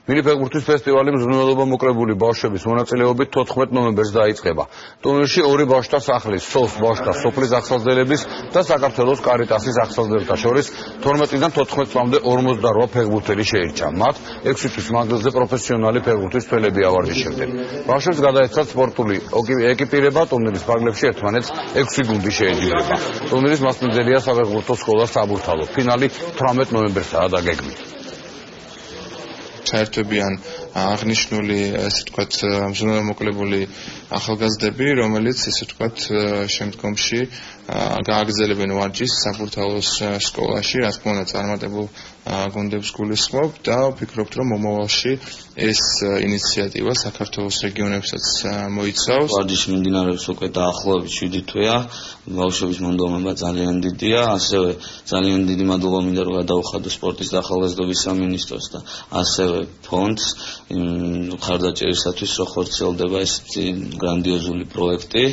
მინიფეხბურთის ფესტივალი მზრუნველობა მოკრებული ბავშვების მონაწილეობით 14 ნოემბერს დაიწყება. ტურნირში ორი ბავშვთა სახლის, სოს ბავშვთა სოფლის აღსავსრდელების და საქართველოს კარიტასის აღსავსრდელთა შორის 12-დან 14 წლამდე 48 ფეხბურთელი შეირჩა. მათ 6 თვის მანძილზე პროფესიონალი ფეხბურთის თველები ავარჯიშებდნენ. ბავშვებს გადაეცათ სპორტული ეკიპირება, ტურნირის ფარგლებში ერთმანეთს 6 გუნდი შეეჯიბრება. ტურნირის მასპინძელია საფეხბურთო სკოლა საბურთალო. ფინალი 18 ნოემბერსაა დაგეგმილი. საერთებიან აღნიშნული ესე ვთქვათ მზრუნველმოკლებული ახალგაზრდები, რომელიც ესე ვთქვათ შემდგომში გააგრძელებენ ვარჯიშს საბურთალოს სკოლაში, რა თქმა უნდა წარმატებულ გუნდებს გულისხმობ და ვფიქრობთ, რომ მომავალში ეს ინიციატივა საქართველოს რეგიონებსაც მოიცავს. ვარჯიში მიმდინარეობს უკვე დაახლოებით 7 თვეა, ბავშვების მონდომება ძალიან დიდია, ასევე ძალიან დიდი მადლობა მინდა რომ გადავუხადო სპორტის და ახალგაზრდობის სამინისტროს და ასევე ფონდს მხარდაჭერისათვის, რომ ხორციელდება ეს გრანდიოზული პროექტი.